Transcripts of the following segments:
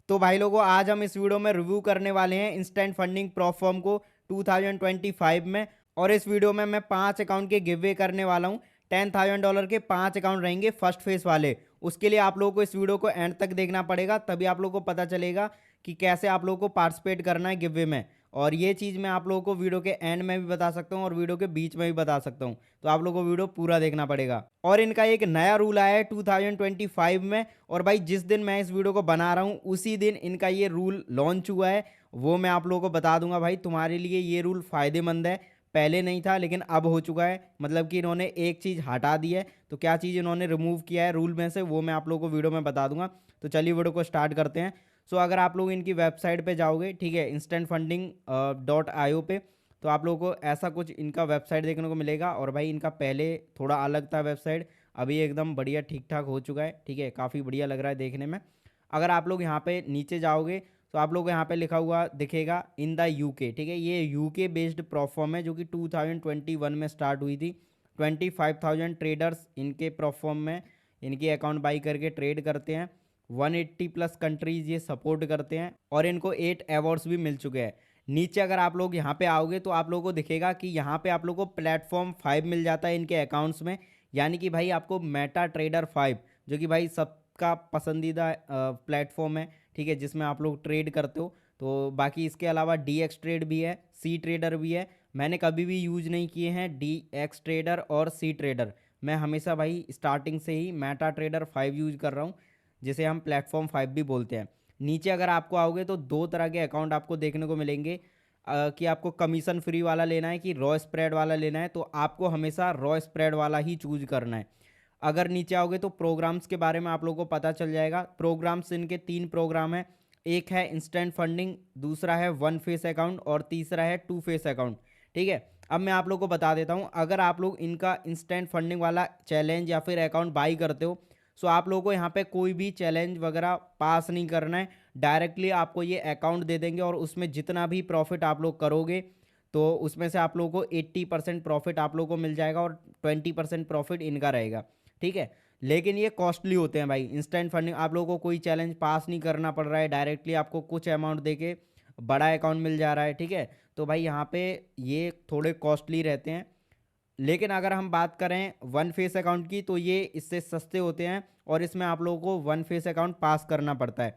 तो भाई लोगों आज हम इस वीडियो में रिव्यू करने वाले हैं इंस्टेंट फंडिंग प्लेटफॉर्म को 2025 में। और इस वीडियो में मैं 5 अकाउंट के गिव अवे करने वाला हूं। $10,000 के 5 अकाउंट रहेंगे फर्स्ट फेज वाले। उसके लिए आप लोगों को इस वीडियो को एंड तक देखना पड़ेगा, तभी आप लोगों को पता चलेगा कि कैसे आप लोगों को पार्टिसिपेट करना है गिव अवे में। और ये चीज़ मैं आप लोगों को वीडियो के एंड में भी बता सकता हूँ और वीडियो के बीच में भी बता सकता हूँ, तो आप लोगों को वीडियो पूरा देखना पड़ेगा। और इनका एक नया रूल आया है 2025 में, और भाई जिस दिन मैं इस वीडियो को बना रहा हूँ उसी दिन इनका ये रूल लॉन्च हुआ है। वो मैं आप लोगों को बता दूंगा भाई, तुम्हारे लिए ये रूल फ़ायदेमंद है। पहले नहीं था लेकिन अब हो चुका है, मतलब कि इन्होंने एक चीज़ हटा दी है। तो क्या चीज़ इन्होंने रिमूव किया है रूल में से, वो मैं आप लोगों को वीडियो में बता दूंगा। तो चलिए वीडियो को स्टार्ट करते हैं। सो अगर आप लोग इनकी वेबसाइट पे जाओगे, ठीक है, instantfunding.io पे, तो आप लोगों को ऐसा कुछ इनका वेबसाइट देखने को मिलेगा। और भाई इनका पहले थोड़ा अलग था वेबसाइट, अभी एकदम बढ़िया ठीक ठाक हो चुका है, ठीक है, काफ़ी बढ़िया लग रहा है देखने में। अगर आप लोग यहाँ पे नीचे जाओगे तो आप लोग को यहाँ पे लिखा हुआ दिखेगा इन द यूके, ठीक है। ये यूके बेस्ड प्लेटफॉर्म है जो कि 2021 में स्टार्ट हुई थी। 25,000 ट्रेडर्स इनके प्लेटफॉर्म में इनके अकाउंट बाई करके ट्रेड करते हैं। 180 प्लस कंट्रीज ये सपोर्ट करते हैं और इनको 8 अवार्ड्स भी मिल चुके हैं। नीचे अगर आप लोग यहाँ पे आओगे तो आप लोगों को दिखेगा कि यहाँ पे आप लोगों को प्लेटफॉर्म 5 मिल जाता है इनके अकाउंट्स में। यानी कि भाई आपको मेटा ट्रेडर 5, जो कि भाई सबका पसंदीदा प्लेटफॉर्म है, ठीक है, जिसमें आप लोग ट्रेड करते हो। तो बाकी इसके अलावा डी एक्स ट्रेड भी है, सी ट्रेडर भी है। मैंने कभी भी यूज नहीं किए हैं डी एक्स ट्रेडर और सी ट्रेडर। मैं हमेशा भाई स्टार्टिंग से ही मेटा ट्रेडर 5 यूज कर रहा हूँ, जिसे हम प्लेटफॉर्म 5 भी बोलते हैं। नीचे अगर आपको आओगे तो दो तरह के अकाउंट आपको देखने को मिलेंगे, कि आपको कमीशन फ्री वाला लेना है कि रॉ स्प्रेड वाला लेना है। तो आपको हमेशा रॉ स्प्रेड वाला ही चूज करना है। अगर नीचे आओगे तो प्रोग्राम्स के बारे में आप लोगों को पता चल जाएगा। प्रोग्राम्स इनके 3 प्रोग्राम है। एक है इंस्टेंट फंडिंग, दूसरा है वन फेस अकाउंट और तीसरा है टू फेस अकाउंट, ठीक है। अब मैं आप लोग को बता देता हूँ, अगर आप लोग इनका इंस्टेंट फंडिंग वाला चैलेंज या फिर अकाउंट बाई करते हो, सो आप लोगों को यहाँ पे कोई भी चैलेंज वगैरह पास नहीं करना है। डायरेक्टली आपको ये अकाउंट दे देंगे और उसमें जितना भी प्रॉफिट आप लोग करोगे तो उसमें से आप लोगों को 80% प्रॉफिट आप लोगों को मिल जाएगा और 20% प्रॉफिट इनका रहेगा, ठीक है। लेकिन ये कॉस्टली होते हैं भाई। इंस्टेंट फंडिंग आप लोगों को कोई चैलेंज पास नहीं करना पड़ रहा है, डायरेक्टली आपको कुछ अमाउंट दे के बड़ा अकाउंट मिल जा रहा है, ठीक है। तो भाई यहाँ पे ये थोड़े कॉस्टली रहते हैं। लेकिन अगर हम बात करें वन फेस अकाउंट की, तो ये इससे सस्ते होते हैं और इसमें आप लोगों को वन फेस अकाउंट पास करना पड़ता है,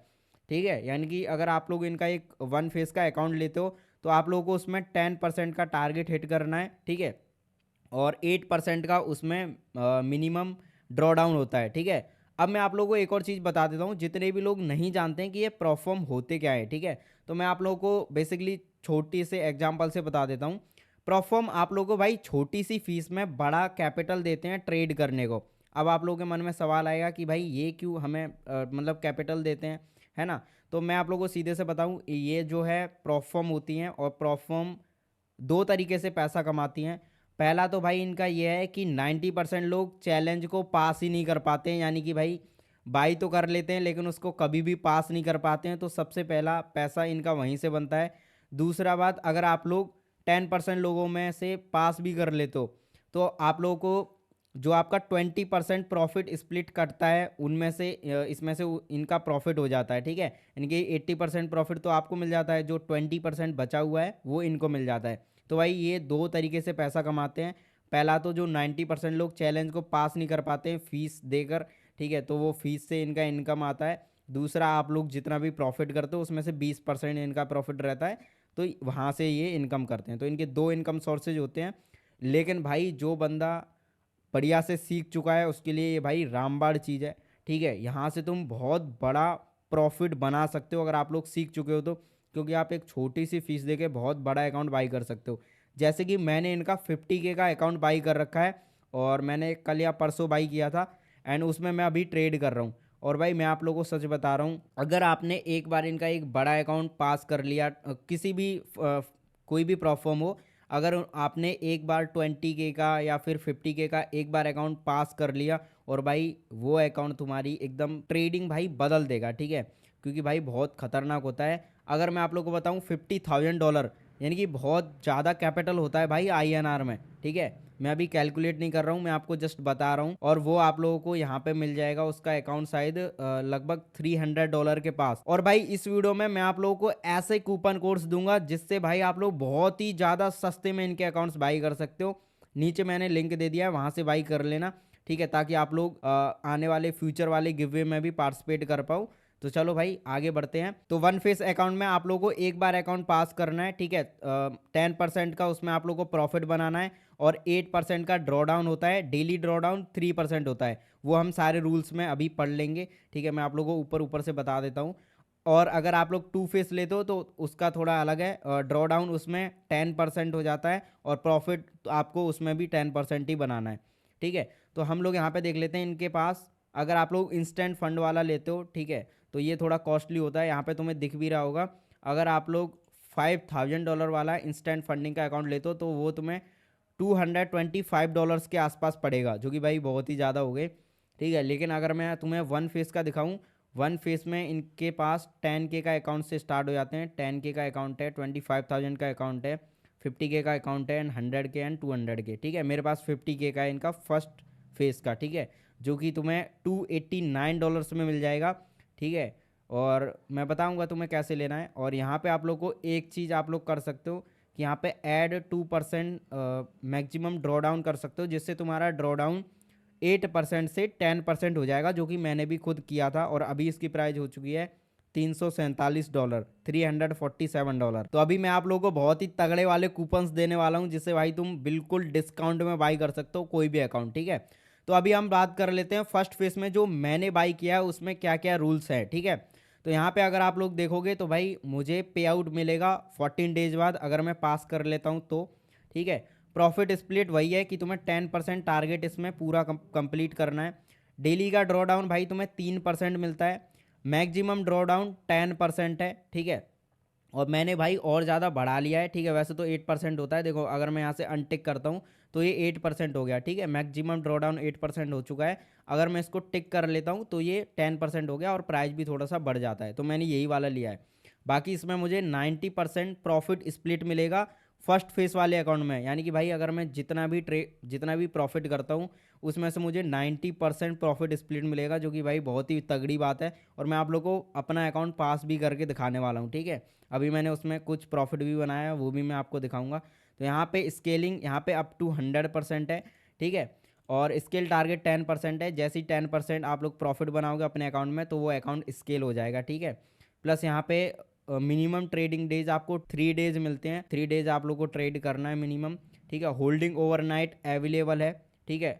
ठीक है। यानी कि अगर आप लोग इनका एक वन फेस का अकाउंट लेते हो तो आप लोगों को उसमें 10% का टारगेट हिट करना है, ठीक है। और 8% का उसमें मिनिमम ड्रॉ डाउन होता है, ठीक है। अब मैं आप लोगों को एक और चीज़ बता देता हूँ, जितने भी लोग नहीं जानते हैं कि ये प्रोफॉर्म होते क्या है, ठीक है। तो मैं आप लोगों को बेसिकली छोटी से एग्जांपल से बता देता हूँ। प्रोफॉर्म आप लोगों को भाई छोटी सी फीस में बड़ा कैपिटल देते हैं ट्रेड करने को। अब आप लोगों के मन में सवाल आएगा कि भाई ये क्यों हमें मतलब कैपिटल देते हैं, है ना। तो मैं आप लोगों को सीधे से बताऊं, ये जो है प्रोफॉर्म होती हैं और प्रोफॉर्म दो तरीके से पैसा कमाती हैं। पहला तो भाई इनका ये है कि 90% लोग चैलेंज को पास ही नहीं कर पाते हैं, यानी कि भाई बाई तो कर लेते हैं लेकिन उसको कभी भी पास नहीं कर पाते हैं। तो सबसे पहला पैसा इनका वहीं से बनता है। दूसरा बात, अगर आप लोग 10% लोगों में से पास भी कर लेते हो तो आप लोगों को जो आपका 20% प्रॉफिट स्प्लिट कटता है उनमें से इसमें से इनका प्रॉफिट हो जाता है, ठीक है। इनके 80% प्रॉफिट तो आपको मिल जाता है, जो 20% बचा हुआ है वो इनको मिल जाता है। तो भाई ये दो तरीके से पैसा कमाते हैं। पहला तो जो 90% लोग चैलेंज को पास नहीं कर पाते हैं फीस देकर, ठीक है, तो वो फीस से इनका इनकम आता है। दूसरा, आप लोग जितना भी प्रॉफिट करते हो उसमें से 20% इनका प्रॉफिट रहता है, तो वहाँ से ये इनकम करते हैं। तो इनके दो इनकम सोर्सेज होते हैं। लेकिन भाई जो बंदा बढ़िया से सीख चुका है उसके लिए ये भाई रामबाण चीज़ है, ठीक है। यहाँ से तुम बहुत बड़ा प्रॉफिट बना सकते हो अगर आप लोग सीख चुके हो तो, क्योंकि आप एक छोटी सी फीस देके बहुत बड़ा अकाउंट बाई कर सकते हो। जैसे कि मैंने इनका 50K का अकाउंट बाई कर रखा है और मैंने कल या परसों बाई किया था, एंड उसमें मैं अभी ट्रेड कर रहा हूँ। और भाई मैं आप लोगों को सच बता रहा हूँ, अगर आपने एक बार इनका एक बड़ा अकाउंट पास कर लिया, किसी भी कोई भी प्लेटफॉर्म हो, अगर आपने एक बार 20K का या फिर 50K का एक बार अकाउंट पास कर लिया, और भाई वो अकाउंट तुम्हारी एकदम ट्रेडिंग भाई बदल देगा, ठीक है। क्योंकि भाई बहुत खतरनाक होता है। अगर मैं आप लोग को बताऊं $50,000, यानी कि बहुत ज़्यादा कैपिटल होता है भाई INR में, ठीक है। मैं अभी कैलकुलेट नहीं कर रहा हूँ, मैं आपको जस्ट बता रहा हूँ। और वो आप लोगों को यहाँ पे मिल जाएगा, उसका अकाउंट शायद लगभग $300 के पास। और भाई इस वीडियो में मैं आप लोगों को ऐसे कूपन कोड्स दूंगा जिससे भाई आप लोग बहुत ही ज़्यादा सस्ते में इनके अकाउंट्स बाई कर सकते हो। नीचे मैंने लिंक दे दिया है, वहाँ से बाई कर लेना, ठीक है, ताकि आप लोग आने वाले फ्यूचर वाले गिव में भी पार्टिसिपेट कर पाओ। तो चलो भाई आगे बढ़ते हैं। तो वन फेस अकाउंट में आप लोगों को एक बार अकाउंट पास करना है, ठीक है। 10% का उसमें आप लोगों को प्रॉफिट बनाना है और 8% का ड्रॉ डाउन होता है। डेली ड्रॉ डाउन 3% होता है। वो हम सारे रूल्स में अभी पढ़ लेंगे, ठीक है। मैं आप लोगों को ऊपर ऊपर से बता देता हूँ। और अगर आप लोग टू फेस लेते हो तो उसका थोड़ा अलग है। ड्रॉ डाउन उसमें 10% हो जाता है और प्रॉफिट आपको उसमें भी 10% ही बनाना है, ठीक है। तो हम लोग यहाँ पे देख लेते हैं इनके पास। अगर आप लोग इंस्टेंट फंड वाला लेते हो, ठीक है, तो ये थोड़ा कॉस्टली होता है। यहाँ पे तुम्हें दिख भी रहा होगा। अगर आप लोग $5000 वाला इंस्टेंट फंडिंग का अकाउंट लेते हो तो वो तुम्हें $225 के आसपास पड़ेगा, जो कि भाई बहुत ही ज़्यादा हो गए, ठीक है। लेकिन अगर मैं तुम्हें वन फेस का दिखाऊं, वन फेस में इनके पास 10K का अकाउंट से स्टार्ट हो जाते हैं। 10K का अकाउंट है, 25,000 का अकाउंट है, 50K का अकाउंट है एंड 100K एंड 200K, ठीक है। मेरे पास 50K का है इनका फर्स्ट फेस का, ठीक है, जो कि तुम्हें $289 में मिल जाएगा, ठीक है। और मैं बताऊंगा तुम्हें कैसे लेना है। और यहाँ पे आप लोग को एक चीज़ आप लोग कर सकते हो कि यहाँ पे ऐड 2% मैक्सिमम ड्रॉ डाउन कर सकते हो, जिससे तुम्हारा ड्रॉ डाउन 8% से 10% हो जाएगा, जो कि मैंने भी खुद किया था। और अभी इसकी प्राइस हो चुकी है $347, $347। तो अभी मैं आप लोगों को बहुत ही तगड़े वाले कूपन्स देने वाला हूँ, जिससे भाई तुम बिल्कुल डिस्काउंट में बाई कर सकते हो कोई भी अकाउंट, ठीक है। तो अभी हम बात कर लेते हैं फर्स्ट फेस में जो मैंने बाई किया है उसमें क्या क्या रूल्स हैं, ठीक है। तो यहाँ पे अगर आप लोग देखोगे तो भाई मुझे पे आउट मिलेगा 14 डेज बाद, अगर मैं पास कर लेता हूँ तो, ठीक है। प्रॉफिट स्प्लिट वही है कि तुम्हें 10% टारगेट इसमें पूरा कंप्लीट करना है। डेली का ड्रॉ डाउन भाई तुम्हें 3% मिलता है। मैक्सिमम ड्रॉ डाउन 10% है, ठीक है। और मैंने भाई और ज़्यादा बढ़ा लिया है, ठीक है। वैसे तो 8% होता है, देखो अगर मैं यहाँ से अनटिक करता हूँ तो ये 8% हो गया, ठीक है। मैक्सिमम ड्रॉ डाउन 8% हो चुका है। अगर मैं इसको टिक कर लेता हूँ तो ये 10% हो गया और प्राइस भी थोड़ा सा बढ़ जाता है, तो मैंने यही वाला लिया है। बाकी इसमें मुझे 90% प्रॉफिट स्प्लिट मिलेगा फर्स्ट फेस वाले अकाउंट में। यानी कि भाई अगर मैं जितना भी प्रॉफिट करता हूँ उसमें से मुझे 90% प्रॉफिट स्प्लिट मिलेगा, जो कि भाई बहुत ही तगड़ी बात है। और मैं आप लोगों को अपना अकाउंट पास भी करके दिखाने वाला हूँ, ठीक है। अभी मैंने उसमें कुछ प्रॉफिट भी बनाया है, वो भी मैं आपको दिखाऊंगा। तो यहाँ पे स्केलिंग यहाँ पे अप टू 100% है, ठीक है। और स्केल टारगेट 10% है। जैसे ही 10% आप लोग प्रॉफिट बनाओगे अपने अकाउंट में तो वो अकाउंट स्केल हो जाएगा, ठीक है। प्लस यहाँ पे मिनिमम ट्रेडिंग डेज आपको 3 डेज मिलते हैं। 3 डेज आप लोग को ट्रेड करना है मिनिमम, ठीक है। होल्डिंग ओवरनाइट अवेलेबल है, ठीक है।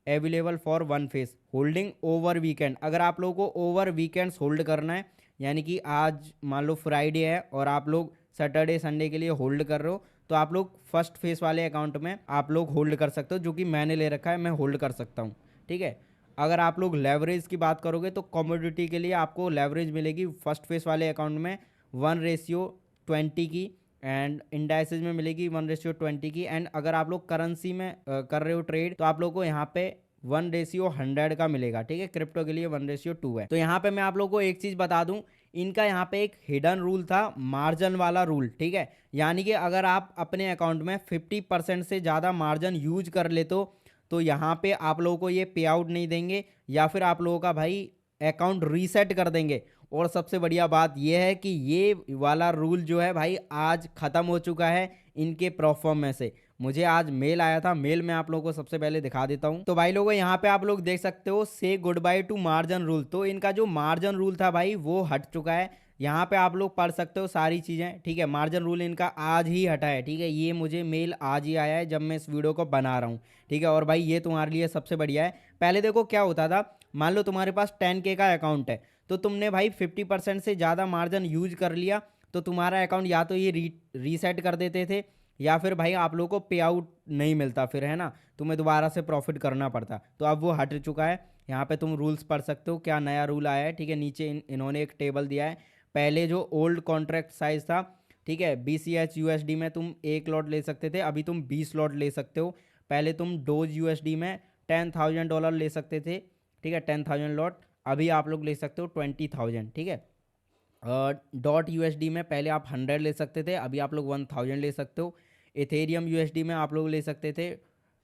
Available for one face. Holding over weekend, अगर आप लोगों को ओवर वीकेंड्स होल्ड करना है, यानी कि आज मान लो फ्राइडे है और आप लोग सैटरडे संडे के लिए होल्ड कर रहे हो, तो आप लोग फर्स्ट फेस वाले अकाउंट में आप लोग होल्ड कर सकते हो, जो कि मैंने ले रखा है, मैं होल्ड कर सकता हूँ, ठीक है। अगर आप लोग लेवरेज की बात करोगे तो कमोडिटी के लिए आपको लेवरेज मिलेगी फर्स्ट फेस वाले अकाउंट में 1:20 की, एंड इंडाइसेज में मिलेगी 1:20 की। एंड अगर आप लोग करेंसी में कर रहे हो ट्रेड तो आप लोग को यहाँ पे 1:100 का मिलेगा, ठीक है। क्रिप्टो के लिए 1:2 है। तो यहाँ पे मैं आप लोगों को एक चीज़ बता दूं, इनका यहाँ पे एक हिडन रूल था, मार्जिन वाला रूल, ठीक है। यानी कि अगर आप अपने अकाउंट में 50% से ज़्यादा मार्जिन यूज कर लेते हो तो यहाँ पे आप लोगों को ये पे आउट नहीं देंगे, या फिर आप लोगों का भाई अकाउंट रीसेट कर देंगे। और सबसे बढ़िया बात यह है कि ये वाला रूल जो है भाई आज ख़त्म हो चुका है इनके प्रोफॉर्म में से। मुझे आज मेल आया था, मेल मैं आप लोगों को सबसे पहले दिखा देता हूं। तो भाई लोगों यहाँ पे आप लोग देख सकते हो से good by two margin rule. तो इनका जो मार्जिन रूल था भाई वो हट चुका है। यहाँ पे आप लोग पढ़ सकते हो सारी चीज़ें, ठीक है। मार्जिन रूल इनका आज ही हटा है, ठीक है। ये मुझे मेल आज ही आया है जब मैं इस वीडियो को बना रहा हूँ, ठीक है। और भाई ये तुम्हारे लिए सबसे बढ़िया है। पहले देखो क्या होता था, मान लो तुम्हारे पास 10K का अकाउंट है तो तुमने भाई 50% से ज़्यादा मार्जिन यूज कर लिया तो तुम्हारा अकाउंट या तो ये रीसेट कर देते थे, या फिर भाई आप लोगों को पे आउट नहीं मिलता, फिर है ना, तुम्हें दोबारा से प्रॉफिट करना पड़ता। तो अब वो हट चुका है। यहाँ पे तुम रूल्स पढ़ सकते हो क्या नया रूल आया है, ठीक है। नीचे इन्होंने एक टेबल दिया है। पहले जो ओल्ड कॉन्ट्रैक्ट साइज था, ठीक है, BCH USD में तुम 1 लॉट ले सकते थे, अभी तुम 20 लॉट ले सकते हो। पहले तुम डोज USD में $10,000 ले सकते थे, ठीक है, 10,000 लॉट। अभी आप लोग ले सकते हो 20,000, ठीक है। डॉट USD में पहले आप 100 ले सकते थे, अभी आप लोग 1000 ले सकते हो। इथेरियम USD में आप लोग ले सकते थे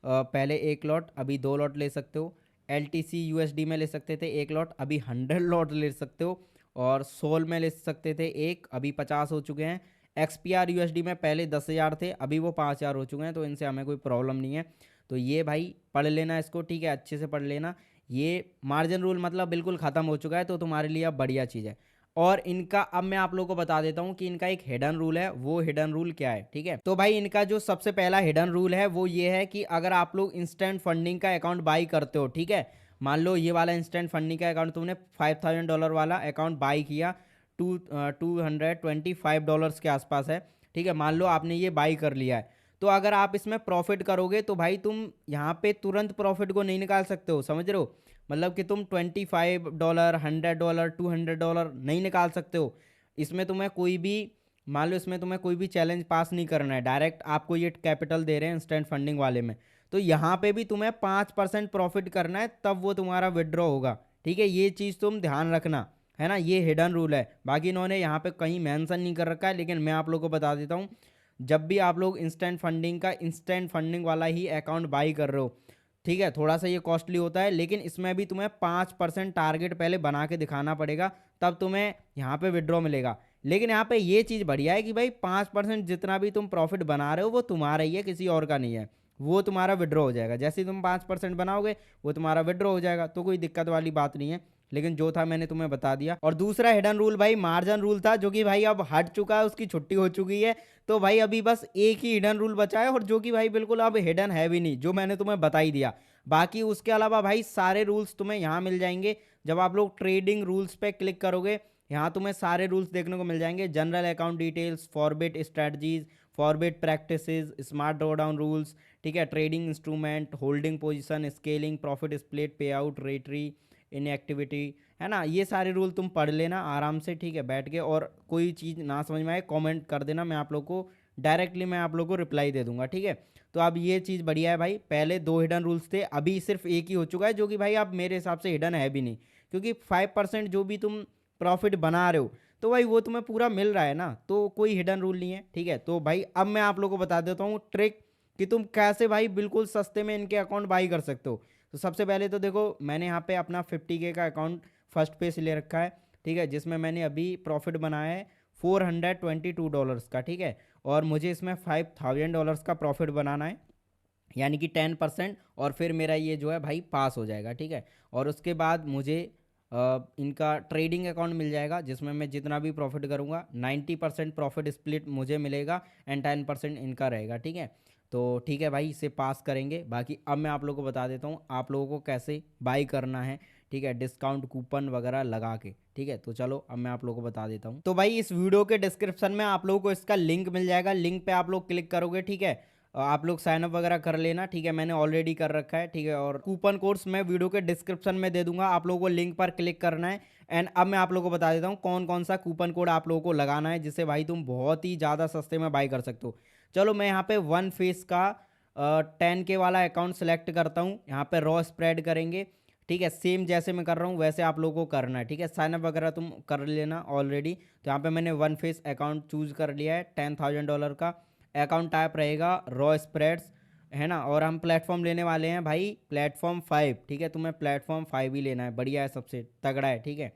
पहले 1 लॉट, अभी 2 लॉट ले सकते हो। LTC USD में ले सकते थे 1 लॉट, अभी 100 लॉट ले सकते हो। और सोल में ले सकते थे 1, अभी 50 हो चुके हैं। XPR USD में पहले 10,000 थे, अभी वो 5,000 हो चुके हैं, तो इनसे हमें कोई प्रॉब्लम नहीं है। तो ये भाई पढ़ लेना इसको, ठीक है, अच्छे से पढ़ लेना। ये मार्जिन रूल मतलब बिल्कुल ख़त्म हो चुका है, तो तुम्हारे लिए अब बढ़िया चीज़ है। और इनका अब मैं आप लोगों को बता देता हूँ कि इनका एक हिडन रूल है। वो हिडन रूल क्या है, ठीक है। तो भाई इनका जो सबसे पहला हिडन रूल है वो ये है कि अगर आप लोग इंस्टेंट फंडिंग का अकाउंट बाई करते हो, ठीक है, मान लो ये वाला इंस्टेंट फंडिंग का अकाउंट तुमने $5,000 वाला अकाउंट बाई किया, $225 के आसपास है, ठीक है, मान लो आपने ये बाई कर लिया है। तो अगर आप इसमें प्रॉफिट करोगे तो भाई तुम यहाँ पे तुरंत प्रॉफिट को नहीं निकाल सकते हो, समझ रहे हो। मतलब कि तुम $25, $100, $200 नहीं निकाल सकते हो। इसमें तुम्हें कोई भी, मान लो इसमें तुम्हें कोई भी चैलेंज पास नहीं करना है, डायरेक्ट आपको ये कैपिटल दे रहे हैं इंस्टेंट फंडिंग वाले में। तो यहाँ पे भी तुम्हें 5% प्रॉफिट करना है, तब वो तुम्हारा विड्रॉ होगा, ठीक है। ये चीज़ तुम ध्यान रखना, है ना, ये हिडन रूल है। बाकी इन्होंने यहाँ पे कहीं मेंशन नहीं कर रखा है, लेकिन मैं आप लोगों को बता देता हूँ, जब भी आप लोग इंस्टेंट फंडिंग वाला ही अकाउंट बाई कर रहे हो, ठीक है, थोड़ा सा ये कॉस्टली होता है, लेकिन इसमें भी तुम्हें 5% टारगेट पहले बना के दिखाना पड़ेगा, तब तुम्हें यहाँ पे विड्रॉ मिलेगा। लेकिन यहाँ पे ये चीज़ बढ़िया है कि भाई 5% जितना भी तुम प्रॉफिट बना रहे हो वो तुम्हारा ही है, किसी और का नहीं है। वो तुम्हारा विड्रॉ हो जाएगा, जैसे ही तुम 5% बनाओगे वो तुम्हारा विड्रॉ हो जाएगा, तो कोई दिक्कत वाली बात नहीं है। लेकिन जो था मैंने तुम्हें बता दिया। और दूसरा हिडन रूल भाई मार्जिन रूल था, जो कि भाई अब हट चुका है, उसकी छुट्टी हो चुकी है। तो भाई अभी बस एक ही हिडन रूल बचा है, और जो कि भाई बिल्कुल अब हिडन है भी नहीं, जो मैंने तुम्हें बता ही दिया। बाकी उसके अलावा भाई सारे रूल्स तुम्हें यहाँ मिल जाएंगे। जब आप लोग ट्रेडिंग रूल्स पे क्लिक करोगे, यहाँ तुम्हें सारे रूल्स देखने को मिल जाएंगे। General account details, forbid strategies, forbid practices, smart drawdown rules, ठीक है, trading instrument, holding position, scaling, profit split, पे आउट, रेटरी, इनएक्टिविटी, है ना। ये सारे रूल तुम पढ़ लेना आराम से, ठीक है, बैठ के। और कोई चीज़ ना समझ में आए कमेंट कर देना, मैं आप लोग को डायरेक्टली मैं आप लोग को रिप्लाई दे दूंगा, ठीक है। तो अब ये चीज़ बढ़िया है भाई, पहले 2 हिडन रूल्स थे, अभी सिर्फ एक ही हो चुका है, जो कि भाई अब मेरे हिसाब से हिडन है भी नहीं, क्योंकि 5% जो भी तुम प्रॉफिट बना रहे हो तो भाई वो तुम्हें पूरा मिल रहा है ना, तो कोई हिडन रूल नहीं है, ठीक है। तो भाई अब मैं आप लोगों को बता देता हूँ ट्रिक कि तुम कैसे भाई बिल्कुल सस्ते में इनके अकाउंट बाई कर सकते हो। तो सबसे पहले तो देखो, मैंने यहाँ पे अपना 50K का अकाउंट फर्स्ट पे से ले रखा है, ठीक है, जिसमें मैंने अभी प्रॉफिट बनाया है $422 का, ठीक है। और मुझे इसमें $5,000 का प्रॉफिट बनाना है, यानी कि 10%, और फिर मेरा ये जो है भाई पास हो जाएगा, ठीक है। और उसके बाद मुझे इनका ट्रेडिंग अकाउंट मिल जाएगा, जिसमें मैं जितना भी प्रॉफिट करूँगा 90% प्रॉफिट स्प्लिट मुझे मिलेगा, एंड 10% इनका रहेगा, ठीक है। तो ठीक है भाई, इसे पास करेंगे। बाकी अब मैं आप लोगों को बता देता हूँ आप लोगों को कैसे बाई करना है, ठीक है, डिस्काउंट कूपन वगैरह लगा के, ठीक है। तो चलो अब मैं आप लोगों को बता देता हूँ। तो भाई इस वीडियो के डिस्क्रिप्शन में आप लोगों को इसका लिंक मिल जाएगा, लिंक पे आप लोग क्लिक करोगे, ठीक है। आप लोग साइन अप वगैरह कर लेना, ठीक है, मैंने ऑलरेडी कर रखा है, ठीक है। और कूपन कोड्स मैं वीडियो के डिस्क्रिप्शन में दे दूंगा, आप लोगों को लिंक पर क्लिक करना है। एंड अब मैं आप लोगों को बता देता हूँ कौन कौन सा कूपन कोड आप लोगों को लगाना है, जिससे भाई तुम बहुत ही ज़्यादा सस्ते में बाई कर सकते हो। चलो मैं यहाँ पे वन फेस का 10K वाला अकाउंट सेलेक्ट करता हूँ, यहाँ पे रॉ स्प्रेड करेंगे, ठीक है, सेम जैसे मैं कर रहा हूँ वैसे आप लोगों को करना है, ठीक है। साइनअप वगैरह तुम कर लेना ऑलरेडी। तो यहाँ पे मैंने वन फेस अकाउंट चूज कर लिया है, $10,000 का अकाउंट टाइप रहेगा रॉ स्प्रेड्स, है ना। और हम प्लेटफॉर्म लेने वाले हैं भाई प्लेटफॉर्म 5, ठीक है, तुम्हें प्लेटफॉर्म 5 ही लेना है, बढ़िया है, सबसे तगड़ा है, ठीक है।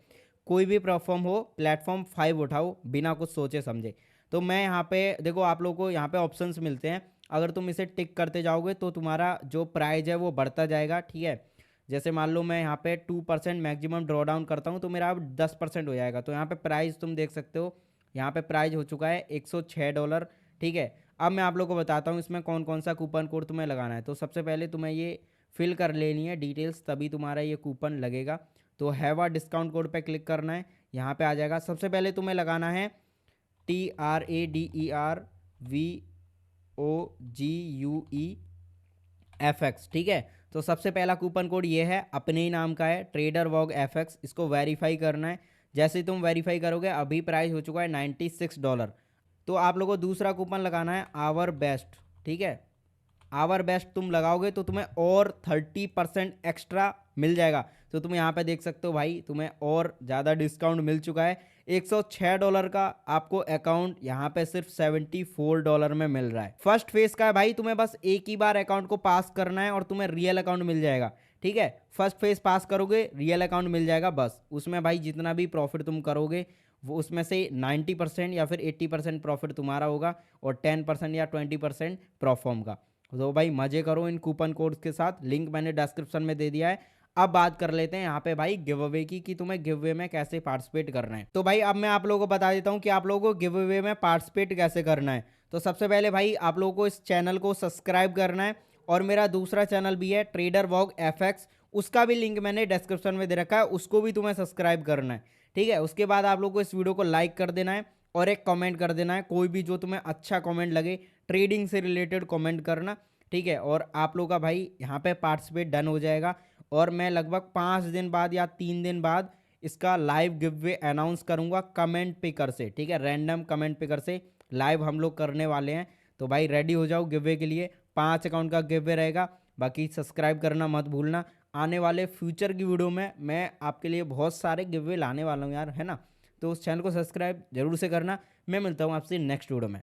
कोई भी प्लेटफॉर्म हो, प्लेटफॉर्म 5 उठाओ बिना कुछ सोचे समझे। तो मैं यहाँ पे देखो, आप लोगों को यहाँ पे ऑप्शंस मिलते हैं, अगर तुम इसे टिक करते जाओगे तो तुम्हारा जो प्राइज है वो बढ़ता जाएगा, ठीक है। जैसे मान लो मैं यहाँ पे 2% मैक्सिमम ड्रॉ डाउन करता हूँ, तो मेरा अब 10% हो जाएगा। तो यहाँ पे प्राइस तुम देख सकते हो, यहाँ पे प्राइस हो चुका है $106, ठीक है। अब मैं आप लोग को बताता हूँ इसमें कौन कौन सा कूपन कोड तुम्हें लगाना है। तो सबसे पहले तुम्हें ये फिल कर लेनी है डिटेल्स, तभी तुम्हारा ये कूपन लगेगा। तो हैव अ डिस्काउंट कोड पे क्लिक करना है, यहाँ पे आ जाएगा। सबसे पहले तुम्हें लगाना है TRADERVOGUEFX, ठीक है। तो सबसे पहला कूपन कोड ये है, अपने ही नाम का है, ट्रेडर वॉग FX, इसको वेरीफाई करना है। जैसे ही तुम वेरीफाई करोगे, अभी प्राइस हो चुका है $96। तो आप लोगों को दूसरा कूपन लगाना है आवर बेस्ट, ठीक है। आवर बेस्ट तुम लगाओगे तो तुम्हें और 30% एक्स्ट्रा मिल जाएगा। तो तुम यहाँ पे देख सकते हो भाई, तुम्हें और ज़्यादा डिस्काउंट मिल चुका है। $106 का आपको अकाउंट यहाँ पे सिर्फ $74 में मिल रहा है। फर्स्ट फेज का है भाई, तुम्हें बस एक ही बार अकाउंट को पास करना है और तुम्हें रियल अकाउंट मिल जाएगा। ठीक है, फर्स्ट फेज पास करोगे रियल अकाउंट मिल जाएगा बस। उसमें भाई जितना भी प्रॉफिट तुम करोगे वो उसमें से 90% या फिर 80% प्रॉफिट तुम्हारा होगा और 10% या 20% प्रोफॉर्म का। तो भाई मजे करो इन कूपन कोड्स के साथ, लिंक मैंने डिस्क्रिप्शन में दे दिया है। अब बात कर लेते हैं यहाँ पे भाई गिव अवे की कि तुम्हें गिव अवे में कैसे पार्टिसिपेट करना है। तो भाई अब मैं आप लोगों को बता देता हूँ कि आप लोगों को गिव अवे में पार्टिसिपेट कैसे करना है। तो सबसे पहले भाई आप लोगों को इस चैनल को सब्सक्राइब करना है और मेरा दूसरा चैनल भी है ट्रेडर वॉग FX, उसका भी लिंक मैंने डिस्क्रिप्शन में दे रखा है, उसको भी तुम्हें सब्सक्राइब करना है। ठीक है, उसके बाद आप लोगों को इस वीडियो को लाइक कर देना है और एक कमेंट कर देना है, कोई भी जो तुम्हें अच्छा कमेंट लगे, ट्रेडिंग से रिलेटेड कमेंट करना। ठीक है, और आप लोगों का भाई यहाँ पे पार्टिसिपेट डन हो जाएगा और मैं लगभग 5 दिन बाद या 3 दिन बाद इसका लाइव गिव वे अनाउंस करूँगा कमेंट पिकर से। ठीक है, रैंडम कमेंट पिकर से लाइव हम लोग करने वाले हैं। तो भाई रेडी हो जाओ गिव वे के लिए, 5 अकाउंट का गिव वे रहेगा। बाकी सब्सक्राइब करना मत भूलना। आने वाले फ्यूचर की वीडियो में मैं आपके लिए बहुत सारे गिव वे लाने वाला हूँ यार, है ना। तो उस चैनल को सब्सक्राइब जरूर से करना। मैं मिलता हूँ आपसे नेक्स्ट वीडियो में।